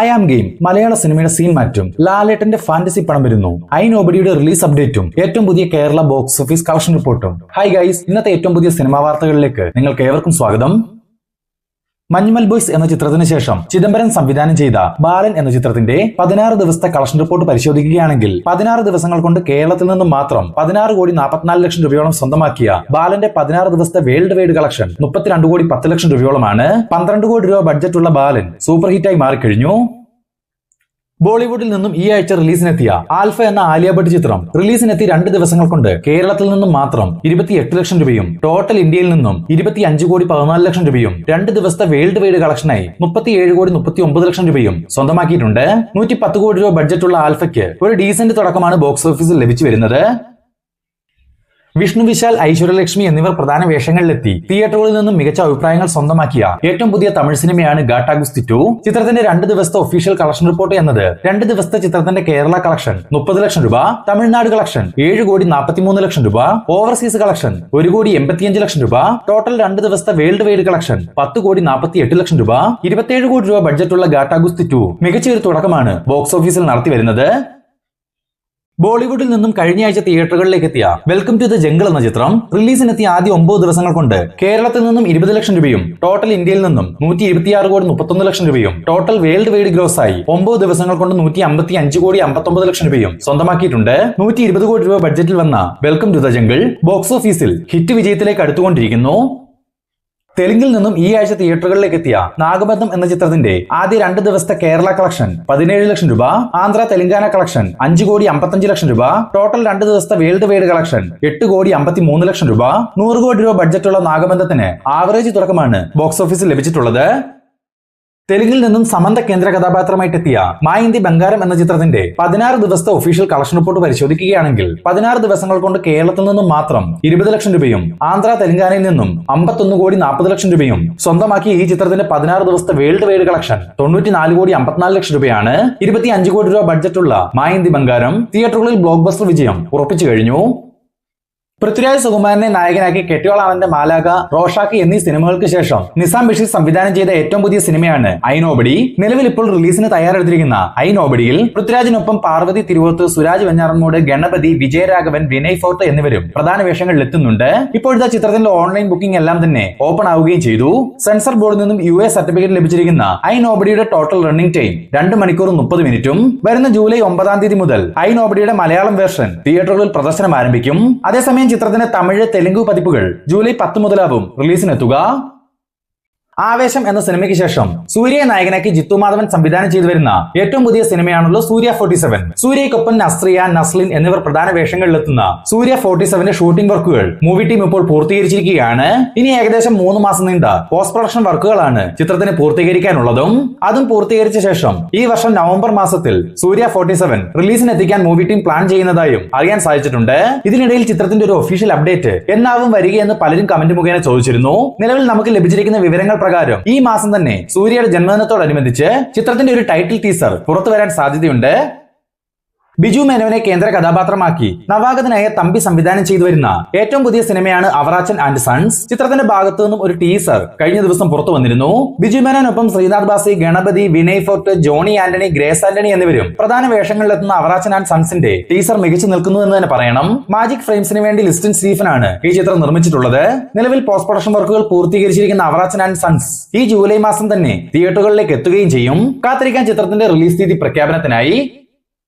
I am game മലയാള സിനിമയുടെ scene മാറ്റും. ലാലേട്ടന്റെ ഫാന്റസി പണം വരുന്നു. ഐ നോബഡിയുടെ റിലീസ് അപ്ഡേറ്റും ഏറ്റവും പുതിയ കേരള ബോക്സ് ഓഫീസ് കളക്ഷൻ റിപ്പോർട്ടും. ഹായ് ഗൈസ്, ഇന്നത്തെ ഏറ്റവും പുതിയ സിനിമാ വാർത്തകളിലേക്ക് നിങ്ങൾക്ക് ഏവർക്കും സ്വാഗതം. മഞ്ഞുമൽ ബോയ്സ് എന്ന ചിത്രത്തിന് ശേഷം ചിദംബരം സംവിധാനം ചെയ്ത ബാലൻ എന്ന ചിത്രത്തിന്റെ 16 ദിവസത്തെ കളക്ഷൻ റിപ്പോർട്ട് പരിശോധിക്കുകയാണെങ്കിൽ 16 ദിവസങ്ങൾ കൊണ്ട് കേരളത്തിൽ നിന്നും മാത്രം 16,44,00,000 രൂപയോളം സ്വന്തമാക്കിയ ബാലന്റെ 16 ദിവസത്തെ വേൾഡ് വൈഡ് കളക്ഷൻ 32,10,00,000 രൂപയോളമാണ്. 12 കോടി രൂപ ബഡ്ജറ്റുള്ള ബാലൻ സൂപ്പർ ഹിറ്റായി മാറിക്കഴിഞ്ഞു. ബോളിവുഡിൽ നിന്നും ഈ ആഴ്ച റിലീസിനെത്തിയ ആൽഫ എന്ന ആലിയ ഭട്ട് ചിത്രം റിലീസിനെത്തി 2 ദിവസങ്ങൾ കൊണ്ട് കേരളത്തിൽ നിന്നും മാത്രം 28 ലക്ഷം രൂപയും ടോട്ടൽ ഇന്ത്യയിൽ നിന്നും 25,14,00,000 രൂപയും 2 ദിവസത്തെ വേൾഡ് വൈഡ് കളക്ഷനായി 37,39,00,000 രൂപയും സ്വന്തമാക്കിയിട്ടുണ്ട്. 110 കോടി രൂപ ബഡ്ജറ്റുള്ള ആൽഫയ്ക്ക് ഒരു ഡീസന്റ് തുടക്കമാണ് ബോക്സ് ഓഫീസിൽ ലഭിച്ചു വരുന്നത്. വിഷ്ണു വിശാൽ, ഐശ്വര്യലക്ഷ്മി എന്നിവർ പ്രധാന വേഷങ്ങളിലെത്തി തിയേറ്ററുകളിൽ നിന്നും മികച്ച അഭിപ്രായങ്ങൾ സ്വന്തമാക്കിയ ഏറ്റവും പുതിയ തമിഴ് സിനിമയാണ് ഗാട്ടാഗുസ്തി 2. ചിത്രത്തിന്റെ 2 ദിവസത്തെ ഒഫീഷ്യൽ കളക്ഷൻ റിപ്പോർട്ട് എന്നത് 2 ദിവസത്തെ ചിത്രത്തിന്റെ കേരള കളക്ഷൻ 30 ലക്ഷം രൂപ, തമിഴ്നാട് കളക്ഷൻ 7,43,00,000 രൂപ, ഓവർസീസ് കളക്ഷൻ 1,85,00,000 രൂപ, ടോട്ടൽ 2 ദിവസത്തെ വേൾഡ് വൈഡ് കളക്ഷൻ 10,48,00,000 രൂപ. 27 കോടി രൂപ ബഡ്ജറ്റുള്ള ഗാട്ടാഗുസ്തി 2 മികച്ച ഒരു തുടക്കമാണ് ബോക്സ് ഓഫീസിൽ നടത്തി വരുന്നത്. ബോളിവുഡിൽ നിന്നും കഴിഞ്ഞയാഴ്ച തിയേറ്ററുകളിലേക്ക് എത്തിയ വെൽക്കം ടു ദ ജംഗിൾ എന്ന ചിത്രം റിലീസിനെത്തിയ ആദ്യ 9 ദിവസങ്ങൾ കൊണ്ട് കേരളത്തിൽ നിന്നും 20 ലക്ഷം രൂപയും ടോട്ടൽ ഇന്ത്യയിൽ നിന്നും 126,31,00,000 രൂപയും ടോട്ടൽ വേൾഡ് വൈഡ് ഗ്രോസ് ആയി 9 ദിവസങ്ങൾ കൊണ്ട് 155,59,00,000 രൂപയും സ്വന്തമാക്കിയിട്ടുണ്ട്. 120 കോടി രൂപ ബഡ്ജറ്റിൽ വന്ന welcome to the jungle box ഓഫീസിൽ ഹിറ്റ് വിജയത്തിലേക്ക് അടുത്തുകൊണ്ടിരിക്കുന്നു. തെലുങ്കിൽ നിന്നും ഈ ആഴ്ച തിയേറ്ററുകളിലേക്ക് എത്തിയ നാഗബന്ധം എന്ന ചിത്രത്തിന്റെ ആദ്യ 2 ദിവസത്തെ കേരള കളക്ഷൻ 17 ലക്ഷം രൂപ, ആന്ധ്ര തെലങ്കാന കളക്ഷൻ 5,55,00,000 രൂപ, ടോട്ടൽ 2 ദിവസത്തെ വേൾഡ് വൈഡ് കളക്ഷൻ 8,53,00,000 രൂപ. 100 കോടി രൂപ ബഡ്ജറ്റുള്ള നാഗബന്ധത്തിന് ആവറേജ് തുടക്കമാണ് ബോക്സ് ഓഫീസിൽ ലഭിച്ചിട്ടുള്ളത്. തെലുങ്കിൽ നിന്നും സമന്ത കേന്ദ്ര കഥാപാത്രമായിട്ടെത്തിയ മായിന്തി ബംഗാരം എന്ന ചിത്രത്തിന്റെ 16 ദിവസത്തെ ഒഫീഷ്യൽ കളക്ഷൻ റിപ്പോർട്ട് പരിശോധിക്കുകയാണെങ്കിൽ 16 ദിവസങ്ങൾ കൊണ്ട് കേരളത്തിൽ നിന്നും മാത്രം 20 ലക്ഷം രൂപയും ആന്ധ്ര തെലങ്കാനയിൽ നിന്നും 51,40,00,000 രൂപയും സ്വന്തമാക്കി ഈ ചിത്രത്തിന്റെ 16 ദിവസത്തെ വേൾഡ് വൈഡ് കളക്ഷൻ 94,54,00,000 രൂപയാണ്. 25 കോടി രൂപ ബഡ്ജറ്റുള്ള മായിന്തി ബംഗാരം തിയേറ്ററുകളിൽ ബ്ലോക്ക് ബസ്റ്റർ വിജയം ഉറപ്പിച്ചു കഴിഞ്ഞു. പൃഥ്വിരാജ് സുകുമാരനെ നായകനാക്കി കെട്ടിയോളാനന്റെ മാലാക, റോഷാക്കി എന്നീ സിനിമകൾക്ക് ശേഷം നിസാം ബഷീർ സംവിധാനം ചെയ്ത ഏറ്റവും പുതിയ സിനിമയാണ് ഐ നോബഡി. നിലവിൽ ഇപ്പോൾ റിലീസിന് തയ്യാറെടുത്തിരിക്കുന്ന ഐ നോബഡിയിൽ പൃഥ്വിരാജിനൊപ്പം പാർവതി തിരുവോത്ത്, സുരാജ് വെഞ്ഞാറമ്മൂട്, ഗണപതി, വിജയരാഘവൻ, വിനയ് ഫോർട്ട് എന്നിവരും പ്രധാന വേഷങ്ങളിൽ എത്തുന്നുണ്ട്. ഇപ്പോഴത്തെ ചിത്രത്തിന്റെ ഓൺലൈൻ ബുക്കിംഗ് എല്ലാം തന്നെ ഓപ്പൺ ആവുകയും ചെയ്തു. സെൻസർ ബോർഡിൽ നിന്നും US സർട്ടിഫിക്കറ്റ് ലഭിച്ചിരിക്കുന്ന ഐ നോബഡിയുടെ ടോട്ടൽ റണ്ണിംഗ് ടൈം 2 മണിക്കൂർ 30 മിനിറ്റും. വരുന്ന ജൂലൈ 9 മുതൽ ഐ നോബഡിയുടെ മലയാളം വേർഷൻ തിയേറ്ററുകളിൽ പ്രദർശനം ആരംഭിക്കും. അതേസമയം ചിത്രത്തിന്റെ തമിഴ്, തെലുങ്ക് പതിപ്പുകൾ ജൂലൈ 10 മുതലാവും റിലീസിനെത്തുക. ആവേശം എന്ന സിനിമയ്ക്ക് ശേഷം സൂര്യയെ നായകനാക്കി ജിത്തു മാധവൻ സംവിധാനം ചെയ്തു വരുന്ന ഏറ്റവും പുതിയ സിനിമയാണല്ലോ സൂര്യ 47. സൂര്യയ്ക്കൊപ്പം നസ്രിയ, നസ്ലിൻ എന്നിവർ പ്രധാന വേഷങ്ങളിലെത്തുന്ന സൂര്യ 47ന്റെ ഷൂട്ടിംഗ് വർക്കുകൾ മൂവി ടീം ഇപ്പോൾ പൂർത്തീകരിച്ചിരിക്കുകയാണ്. ഇനി ഏകദേശം 3 മാസം നീണ്ട പോസ്റ്റ് പ്രൊഡക്ഷൻ വർക്കുകളാണ് ചിത്രത്തിന് പൂർത്തീകരിക്കാനുള്ളതും. അതും പൂർത്തീകരിച്ച ശേഷം ഈ വർഷം നവംബർ മാസത്തിൽ സൂര്യ 47 റിലീസിനെത്തിക്കാൻ മൂവി ടീം പ്ലാൻ ചെയ്യുന്നതായും അറിയാൻ സാധിച്ചിട്ടുണ്ട്. ഇതിനിടയിൽ ചിത്രത്തിന്റെ ഒരു ഒഫീഷ്യൽ അപ്ഡേറ്റ് എന്നാവും വരികയെന്ന് പലരും കമന്റ് മുഖേന ചോദിച്ചിരുന്നു. നിലവിൽ നമുക്ക് ലഭിച്ചിരിക്കുന്ന വിവരങ്ങൾ പ്രകാരം ഈ മാസം തന്നെ സൂര്യയുടെ ജന്മദിനത്തോടനുബന്ധിച്ച് ചിത്രത്തിന്റെ ഒരു ടൈറ്റിൽ ടീസർ പുറത്തു വരാൻ സാധ്യതയുണ്ട്. ബിജു മേനോനെ കേന്ദ്ര കഥാപാത്രമാക്കി നവാഗതനായ തമ്പി സംവിധാനം ചെയ്തു വരുന്ന ഏറ്റവും പുതിയ സിനിമയാണ് അവറാച്ചൻ ആൻഡ് സൺസ്. ചിത്രത്തിന്റെ ഭാഗത്തു നിന്നും ഒരു ടീസർ കഴിഞ്ഞ ദിവസം പുറത്തു വന്നിരുന്നു. ബിജു മേനോനൊപ്പം ശ്രീനാഥ് ബാസി, ഗണപതി, വിനയ് ഫോർട്ട്, ജോണി ആന്റണി, ഗ്രേസ് ആന്റണി എന്നിവരും പ്രധാന വേഷങ്ങളിലെത്തുന്ന അവറാച്ചൻ ആൻഡ് സൺസിന്റെ ടീസർ മികച്ചു നിൽക്കുന്നു എന്ന് തന്നെ പറയണം. മാജിക് ഫ്രെയിംസിന് വേണ്ടി ലിസ്റ്റിൻ സ്റ്റീഫനാണ് ഈ ചിത്രം നിർമ്മിച്ചിട്ടുള്ളത്. നിലവിൽ പോസ്റ്റ് പ്രൊഡക്ഷൻ വർക്കുകൾ പൂർത്തീകരിച്ചിരിക്കുന്ന അവറാച്ചൻ ആൻഡ് സൺസ് ഈ ജൂലൈ മാസം തന്നെ തിയേറ്ററുകളിലേക്ക് എത്തുകയും ചെയ്യും. കാത്തിരിക്കാൻ ചിത്രത്തിന്റെ റിലീസ് തീയതി പ്രഖ്യാപനത്തിനായി.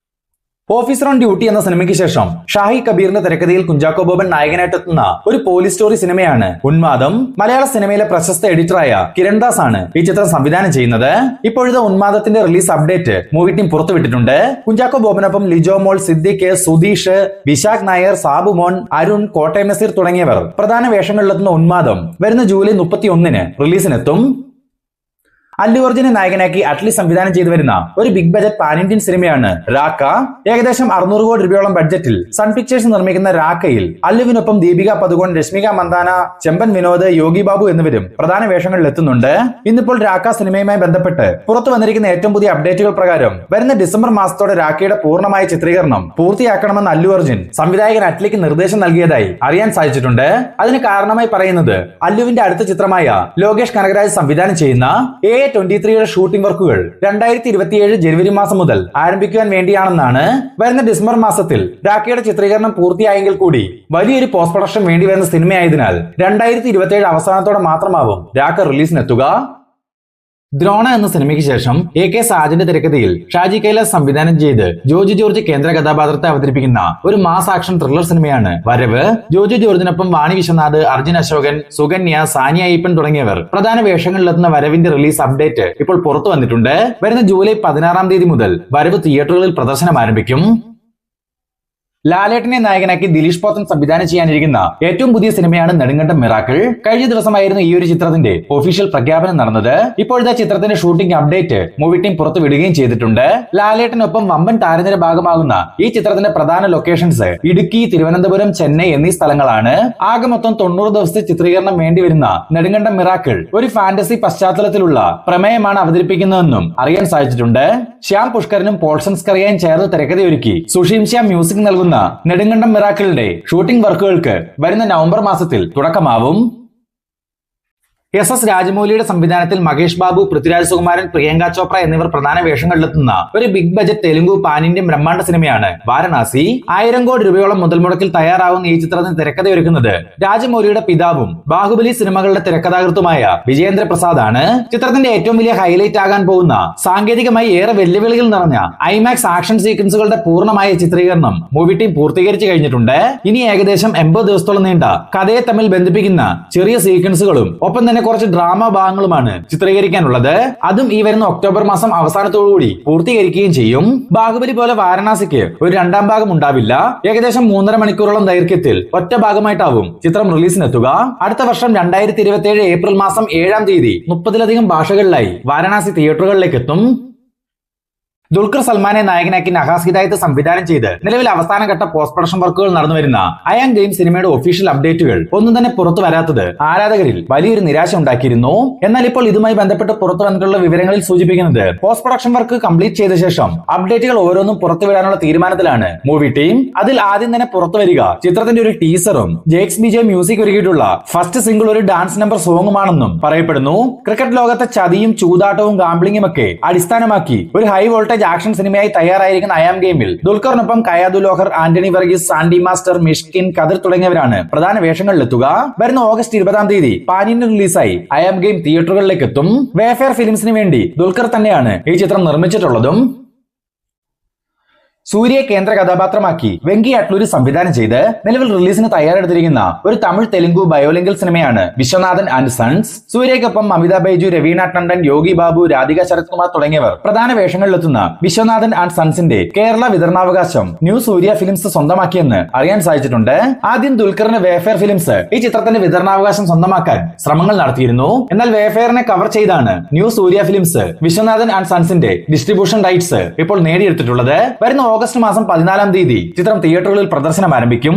ഓഫീസർ ഓൺ ഡ്യൂട്ടി എന്ന സിനിമയ്ക്ക് ശേഷം ഷാഹി കബീറിന്റെ തിരക്കഥയിൽ കുഞ്ചാക്കോ ബോബൻ നായകനായിട്ടെത്തുന്ന ഒരു പോലീസ് സ്റ്റോറി സിനിമയാണ് ഉന്മാദം. മലയാള സിനിമയിലെ പ്രശസ്ത എഡിറ്ററായ കിരൺദാസ് ആണ് ഈ ചിത്രം സംവിധാനം ചെയ്യുന്നത്. ഇപ്പോഴത്തെ ഉന്മാദത്തിന്റെ റിലീസ് അപ്ഡേറ്റ് മൂവി ടീം പുറത്തുവിട്ടിട്ടുണ്ട്. കുഞ്ചാക്കോ ബോബനൊപ്പം ലിജോ മോൾ, സിദ്ദിഖ്, സുധീഷ്, വിശാഖ് നായർ, സാബു മോൻ, അരുൺ, കോട്ടയം നസീർ തുടങ്ങിയവർ പ്രധാന വേഷങ്ങളിലെത്തുന്ന ഉന്മാദം വരുന്ന ജൂലൈ 31 റിലീസിനെത്തും. അല്ലു അർജുനെ നായകനാക്കി അറ്റ്ലി സംവിധാനം ചെയ്തു വരുന്ന ഒരു ബിഗ് ബജറ്റ് പാൻ ഇന്ത്യൻ സിനിമയാണ് രാക്ക. ഏകദേശം 600 കോടി രൂപയോളം ബഡ്ജറ്റിൽ സൺ പിക്ചേഴ്സ് നിർമ്മിക്കുന്ന രാക്കയിൽ അല്ലുവിനൊപ്പം ദീപിക പദുകോൺ, രശ്മിക മന്ദാന, ചെമ്പൻ വിനോദ്, യോഗി ബാബു എന്നിവരും പ്രധാന വേഷങ്ങളിൽ എത്തുന്നുണ്ട്. ഇന്നിപ്പോൾ രാക്ക സിനിമയുമായി ബന്ധപ്പെട്ട് പുറത്തു വന്നിരിക്കുന്ന ഏറ്റവും പുതിയ അപ്ഡേറ്റുകൾ പ്രകാരം വരുന്ന ഡിസംബർ മാസത്തോടെ രാക്കയുടെ പൂർണ്ണമായ ചിത്രീകരണം പൂർത്തിയാക്കണമെന്ന് അല്ലു അർജുൻ സംവിധായകൻ അറ്റ്ലിക്ക് നിർദ്ദേശം നൽകിയതായി അറിയാൻ സാധിച്ചിട്ടുണ്ട്. അതിന് കാരണമായി പറയുന്നത് അല്ലുവിന്റെ അടുത്ത ചിത്രമായ ലോകേഷ് കനകരാജ് സംവിധാനം ചെയ്യുന്ന AA23യുടെ ഷൂട്ടിംഗ് വർക്കുകൾ 2027 ജനുവരി മാസം മുതൽ ആരംഭിക്കുവാൻ വേണ്ടിയാണെന്നാണ്. വരുന്ന ഡിസംബർ മാസത്തിൽ രാഖയുടെ ചിത്രീകരണം പൂർത്തിയായെങ്കിൽ കൂടി വലിയൊരു പോസ്റ്റ് പ്രൊഡക്ഷൻ വേണ്ടി വരുന്ന സിനിമയായതിനാൽ 2027 അവസാനത്തോടെ മാത്രമാവും രാഖ റിലീസിനെത്തുക. ദ്രോണ എന്ന സിനിമയ്ക്ക് ശേഷം AK സാജന്റെ തിരക്കഥയിൽ ഷാജി കൈലാസ് സംവിധാനം ചെയ്ത് ജോജു ജോർജ് കേന്ദ്ര കഥാപാത്രത്തെ അവതരിപ്പിക്കുന്ന ഒരു മാസ് ആക്ഷൻ ത്രില്ലർ സിനിമയാണ് വരവ്. ജോജു ജോർജിനൊപ്പം വാണി വിശ്വനാഥ്, അർജുൻ അശോകൻ, സുകന്യ, സാനിയ അയ്യപ്പൻ തുടങ്ങിയവർ പ്രധാന വേഷങ്ങളിലെത്തുന്ന വരവിന്റെ റിലീസ് അപ്ഡേറ്റ് ഇപ്പോൾ പുറത്തു വന്നിട്ടുണ്ട്. വരുന്ന ജൂലൈ 16 തീയതി മുതൽ വരവ് തിയേറ്ററുകളിൽ പ്രദർശനം ആരംഭിക്കും. ലാലേട്ടനെ നായകനാക്കി ദിലീഷ് പോത്തൻ സംവിധാനം ചെയ്യാനിരിക്കുന്ന ഏറ്റവും പുതിയ സിനിമയാണ് നെടുങ്കണ്ടം മിറാക്കിൾ. കഴിഞ്ഞ ദിവസമായിരുന്നു ഈ ഒരു ചിത്രത്തിന്റെ ഒഫീഷ്യൽ പ്രഖ്യാപനം നടന്നത്. ഇപ്പോഴത്തെ ചിത്രത്തിന്റെ ഷൂട്ടിംഗ് അപ്ഡേറ്റ് മൂവി ടീം പുറത്തു വിടുകയും ചെയ്തിട്ടുണ്ട്. ലാലേട്ടനൊപ്പം വമ്പൻ താരനിര ഭാഗമാകുന്ന ഈ ചിത്രത്തിന്റെ പ്രധാന ലൊക്കേഷൻസ് ഇടുക്കി, തിരുവനന്തപുരം, ചെന്നൈ എന്നീ സ്ഥലങ്ങളാണ്. ആകെ മൊത്തം 90 ദിവസത്തെ ചിത്രീകരണം വേണ്ടിവരുന്ന നെടുങ്കണ്ടം മിറാക്കിൾ ഒരു ഫാന്റസി പശ്ചാത്തലത്തിലുള്ള പ്രമേയമാണ് അവതരിപ്പിക്കുന്നതെന്നും അറിയാൻ സാധിച്ചിട്ടുണ്ട്. ശ്യാം പുഷ്കരനും പോൾസൺ സ്കറിയയും ചേർന്ന് തിരക്കഥയൊരുക്കി സുഷീം ശ്യാം മ്യൂസിക് നൽകുന്ന നെടുങ്കണ്ടം മിറാക്കിളിന്റെ ഷൂട്ടിംഗ് വർക്കുകൾക്ക് വരുന്ന നവംബർ മാസത്തിൽ തുടക്കമാവും. SS രാജമൗലിയുടെ സംവിധാനത്തിൽ മഹേഷ് ബാബു, പൃഥ്വിരാജ് സുകുമാരൻ, പ്രിയങ്ക ചോപ്ര എന്നിവർ പ്രധാന വേഷങ്ങളിലെത്തുന്ന ഒരു big budget Telugu pan Indian ബ്രഹ്മാണ്ഡ സിനിമയാണ് വാരണാസി. 1000 കോടി രൂപയോളം മുതൽ മുടക്കിൽ തയ്യാറാവുന്ന ഈ ചിത്രത്തിന് തിരക്കഥയൊരുക്കുന്നത് രാജമൗലിയുടെ പിതാവും ബാഹുബലി സിനിമകളുടെ തിരക്കഥാകൃത്തുമായ വിജയേന്ദ്ര പ്രസാദ് ആണ്. ചിത്രത്തിന്റെ ഏറ്റവും വലിയ ഹൈലൈറ്റ് ആകാൻ പോകുന്ന സാങ്കേതികമായി ഏറെ വെല്ലുവിളികൾ നിറഞ്ഞ IMAX ആക്ഷൻ സീക്വൻസുകളുടെ പൂർണ്ണമായ ചിത്രീകരണം മൂവി ടീം പൂർത്തീകരിച്ചു കഴിഞ്ഞിട്ടുണ്ട്. ഇനി ഏകദേശം 80 ദിവസത്തോളം നീണ്ട കഥയെ തമ്മിൽ ബന്ധിപ്പിക്കുന്ന ചെറിയ സീക്വൻസുകളും ഒപ്പം തന്നെ കുറച്ച് ഡ്രാമ ഭാഗങ്ങളുമാണ് ചിത്രീകരിക്കാനുള്ളത്. അതും ഈ വരുന്ന ഒക്ടോബർ മാസം അവസാനത്തോടുകൂടി പൂർത്തീകരിക്കുകയും ചെയ്യും. ബാഹുബലി പോലെ വാരണാസിക്ക് ഒരു രണ്ടാം ഭാഗം ഉണ്ടാവില്ല. ഏകദേശം 3.5 മണിക്കൂറോളം ദൈർഘ്യത്തിൽ ഒറ്റ ഭാഗമായിട്ടാവും ചിത്രം റിലീസിനെത്തുക. അടുത്ത വർഷം 2027 ഏപ്രിൽ മാസം 7 തീയതി 30-ലധികം ഭാഷകളിലായി വാരണാസി തിയേറ്ററുകളിലേക്ക് എത്തും. ദുൽഖർ സൽമാനെ നായകനാക്കി നഹാസ് ഹിദായത്ത് സംവിധാനം ചെയ്ത് നിലവിൽ അവസാനഘട്ട പോസ്റ്റ് പ്രൊഡക്ഷൻ വർക്കുകൾ നടന്നുവരുന്ന അയാം ഗെയിം സിനിമയുടെ ഒഫീഷ്യൽ അപ്ഡേറ്റുകൾ ഒന്നും തന്നെ പുറത്തു വരാത്തത് ആരാധകരിൽ വലിയൊരു നിരാശ ഉണ്ടാക്കിയിരുന്നു. എന്നാൽ ഇപ്പോൾ ഇതുമായി ബന്ധപ്പെട്ട് പുറത്തു വന്നിട്ടുള്ള വിവരങ്ങളിൽ സൂചിപ്പിക്കുന്നത് പോസ്റ്റ് പ്രൊഡക്ഷൻ വർക്ക് കംപ്ലീറ്റ് ചെയ്ത ശേഷം അപ്ഡേറ്റുകൾ ഓരോന്നും പുറത്തുവിടാനുള്ള തീരുമാനത്തിലാണ് മൂവി ടീം. അതിൽ ആദ്യം തന്നെ പുറത്തു വരിക ചിത്രത്തിന്റെ ഒരു ടീസറും ജെക്സ് ബിജെ മ്യൂസിക് ഒരുക്കിയിട്ടുള്ള ഫസ്റ്റ് സിംഗിൾ ഒരു ഡാൻസ് നമ്പർ സോങ്ങുമാണെന്നും പറയപ്പെടുന്നു. ക്രിക്കറ്റ് ലോകത്തെ ചതിയും ചൂതാട്ടവും ഗാംബ്ലിംഗും ഒക്കെ അടിസ്ഥാനമാക്കി ഒരു ഹൈ വോൾട്ടേജ് ആക്ഷൻ സിനിമയായി തയ്യാറായിരിക്കുന്ന അയാം ഗെയിമിൽ ദുൽഖറിനൊപ്പം കയാദു ലോഹർ, ആന്റണി വർഗീസ്, സാൻഡി മാസ്റ്റർ, മിഷ്കിൻ, കദിർ തുടങ്ങിയവരാണ് പ്രധാന വേഷങ്ങളിലെത്തുക. വരുന്ന ഓഗസ്റ്റ് 20 തീയതി പാനിന് റിലീസായി അയാം ഗെയിം തിയേറ്ററുകളിലേക്ക് എത്തും. വേഫെയർ ഫിലിംസിന് വേണ്ടി ദുൽഖർ തന്നെയാണ് ഈ ചിത്രം നിർമ്മിച്ചിട്ടുള്ളതും. സൂര്യയെ കേന്ദ്ര കഥാപാത്രമാക്കി വെങ്കി അട്ലൂരി സംവിധാനം ചെയ്ത് നിലവിൽ റിലീസിന് തയ്യാറെടുത്തിരിക്കുന്ന ഒരു തമിഴ് തെലുങ്കു ബയോലിംഗൽ സിനിമയാണ് വിശ്വനാഥൻ ആൻഡ് സൺസ്. സൂര്യയ്ക്കൊപ്പം അമിത ബൈജു, രവീണ ടണ്ടൻ, യോഗി ബാബു, രാധിക ശരത് കുമാർ തുടങ്ങിയവർ പ്രധാന വേഷങ്ങളിലെത്തുന്ന വിശ്വനാഥൻ ആൻഡ് സൺസിന്റെ കേരള വിതരണാവകാശം ന്യൂ സൂര്യ ഫിലിംസ് സ്വന്തമാക്കിയെന്ന് അറിയാൻ സാധിച്ചിട്ടുണ്ട്. ആദ്യം ദുൽഖറിന് വേഫെയർ ഫിലിംസ് ഈ ചിത്രത്തിന്റെ വിതരണാവകാശം സ്വന്തമാക്കാൻ ശ്രമങ്ങൾ നടത്തിയിരുന്നു. എന്നാൽ വേഫെയറിനെ കവർ ചെയ്താണ് new Surya films Viswanathan and സൺസിന്റെ ഡിസ്ട്രിബ്യൂഷൻ റൈറ്റ്സ് ഇപ്പോൾ നേടിയെടുത്തിട്ടുള്ളത്. വരുന്ന ഓഗസ്റ്റ് മാസം 14 തീയതി ചിത്രം തിയേറ്ററുകളിൽ പ്രദർശനം ആരംഭിക്കും.